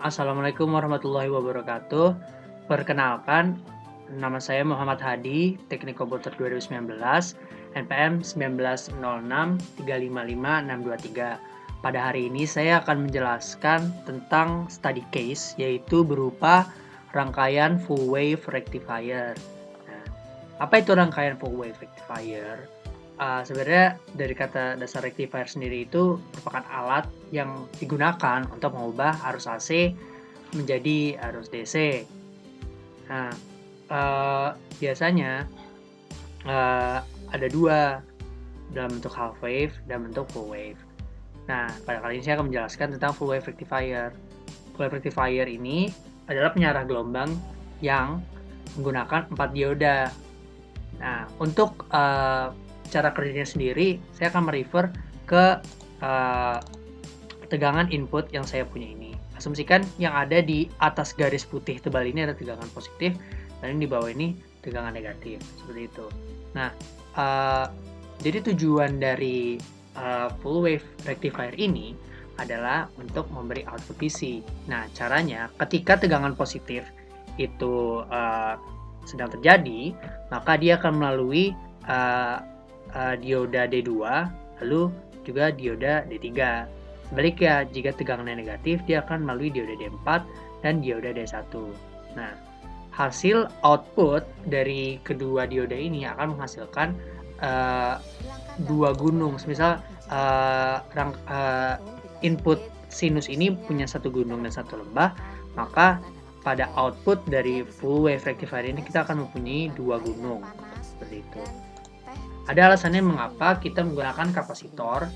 Assalamualaikum warahmatullahi wabarakatuh. Perkenalkan, nama saya Muhammad Hadi, Teknik Komputer 2019, NPM 1906355623. Pada hari ini saya akan menjelaskan tentang study case, yaitu berupa rangkaian full wave rectifier. Nah, apa itu rangkaian full wave rectifier? Sebenarnya dari kata dasar rectifier sendiri itu merupakan alat yang digunakan untuk mengubah arus AC menjadi arus DC. Nah, biasanya ada dua, dalam bentuk half wave dan bentuk full wave. Nah, pada kali ini saya akan menjelaskan tentang full wave rectifier. Full wave rectifier ini adalah penyarah gelombang yang menggunakan 4 dioda. Nah, untuk cara kerjanya sendiri, saya akan merefer ke tegangan input yang saya punya ini. Asumsikan yang ada di atas garis putih tebal ini ada tegangan positif, dan di bawah ini tegangan negatif, seperti itu. Nah, jadi tujuan dari full wave rectifier ini adalah untuk memberi output DC. Nah, caranya ketika tegangan positif itu sedang terjadi, maka dia akan melalui dioda D2, lalu juga dioda D3. Sebaliknya, jika tegangannya negatif, dia akan melalui dioda D4 dan dioda D1. Nah, hasil output dari kedua dioda ini akan menghasilkan dua gunung. Misal input sinus ini punya satu gunung dan satu lembah, maka pada output dari full wave rectifier ini kita akan mempunyai dua gunung, seperti itu. Ada alasannya mengapa kita menggunakan kapasitor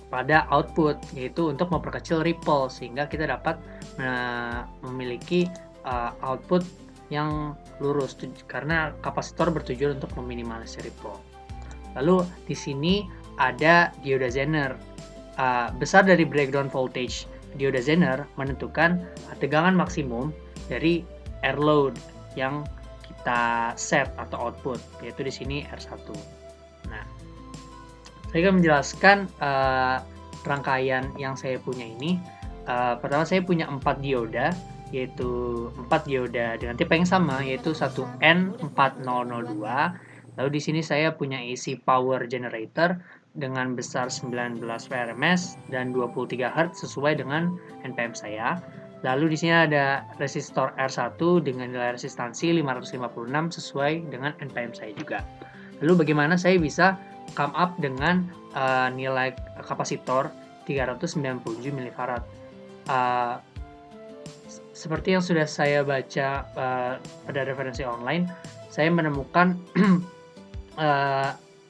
pada output, yaitu untuk memperkecil ripple sehingga kita dapat memiliki output yang lurus, karena kapasitor bertujuan untuk meminimalisir ripple. Lalu di sini ada dioda Zener. Besar dari breakdown voltage dioda Zener menentukan tegangan maksimum dari air load yang kita set atau output, yaitu di sini R1. Nah, saya akan menjelaskan rangkaian yang saya punya ini. Pertama, saya punya 4 dioda, yaitu 4 dioda dengan tipe yang sama, yaitu satu N4002. Lalu di sini saya punya AC power generator dengan besar 19 VRMS dan 23 Hz sesuai dengan NPM saya. Lalu di sini ada resistor R1 dengan nilai resistansi 556 sesuai dengan NPM saya juga. Lalu bagaimana saya bisa come up dengan nilai kapasitor 397 mF? Seperti yang sudah saya baca pada referensi online, saya menemukan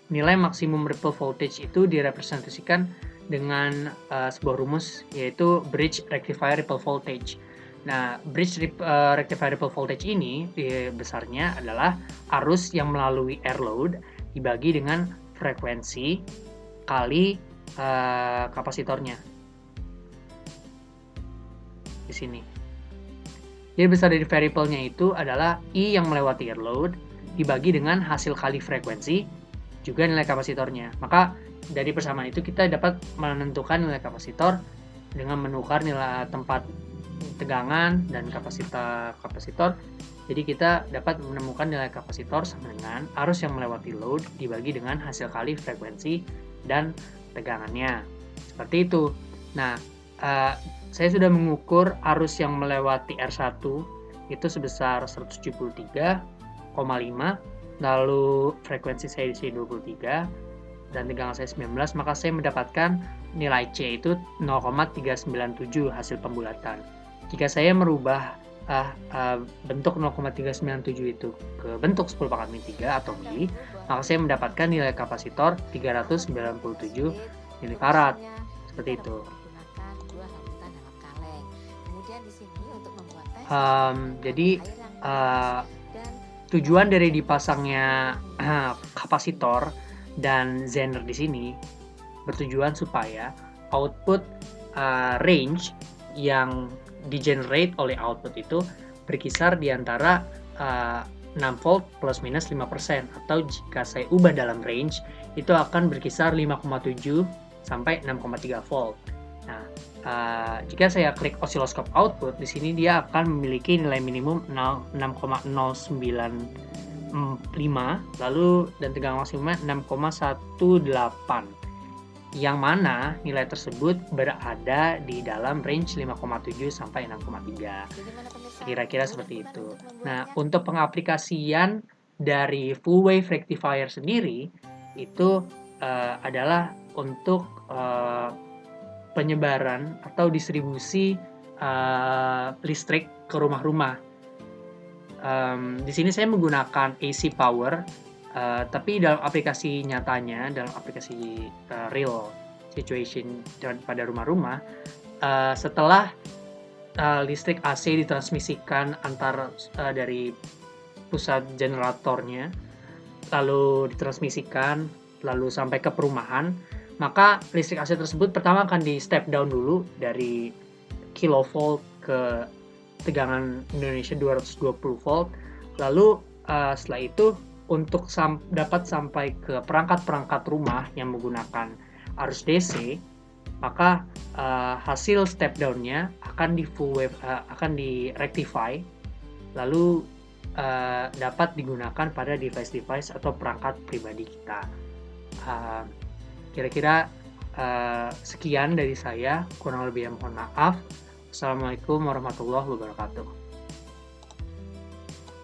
nilai maksimum ripple voltage itu direpresentasikan dengan sebuah rumus, yaitu bridge rectifier ripple voltage. Nah, bridge rectifier ripple voltage ini besarnya adalah arus yang melalui air load dibagi dengan frekuensi kali kapasitornya. Di sini. Jadi besar dari variable-nya itu adalah I yang melewati air load dibagi dengan hasil kali frekuensi juga nilai kapasitornya. Maka dari persamaan itu kita dapat menentukan nilai kapasitor dengan menukar nilai tempat tegangan dan kapasitor. Jadi kita dapat menemukan nilai kapasitor sama dengan arus yang melewati load dibagi dengan hasil kali frekuensi dan tegangannya. Seperti itu. Nah, saya sudah mengukur arus yang melewati R1 itu sebesar 173,5, lalu frekuensi saya di sini 23 dan tegangan saya 19, maka saya mendapatkan nilai C itu 0,397 hasil pembulatan. Jika saya merubah bentuk 0,397 itu ke bentuk 10⁻³ atau mili, maka saya mendapatkan nilai kapasitor 397 milifarad. Seperti itu. Jadi tujuan dari dipasangnya kapasitor dan Zener di sini bertujuan supaya output range yang di-generate oleh output itu berkisar di antara 6 volt plus minus 5%, atau jika saya ubah dalam range itu akan berkisar 5,7 sampai 6,3 volt. Nah, Jika saya klik oscilloscope output, di sini dia akan memiliki nilai minimum 6,095, lalu dan tegangan maksimumnya 6,18, yang mana nilai tersebut berada di dalam range 5,7 sampai 6,3. Kira-kira seperti itu. Nah, untuk pengaplikasian dari full wave rectifier sendiri itu adalah untuk penyebaran atau distribusi listrik ke rumah-rumah. Di sini saya menggunakan AC power, tapi dalam aplikasi nyatanya, dalam aplikasi real situation pada rumah-rumah, setelah listrik AC ditransmisikan antar dari pusat generatornya, lalu ditransmisikan, lalu sampai ke perumahan, maka listrik AC tersebut pertama akan di step down dulu dari kilovolt ke tegangan Indonesia 220 volt. Lalu setelah itu untuk dapat sampai ke perangkat-perangkat rumah yang menggunakan arus DC, maka hasil step down-nya akan akan di rectify, lalu dapat digunakan pada device-device atau perangkat pribadi kita. Kira-kira sekian dari saya, kurang lebih mohon maaf. Assalamualaikum warahmatullahi wabarakatuh.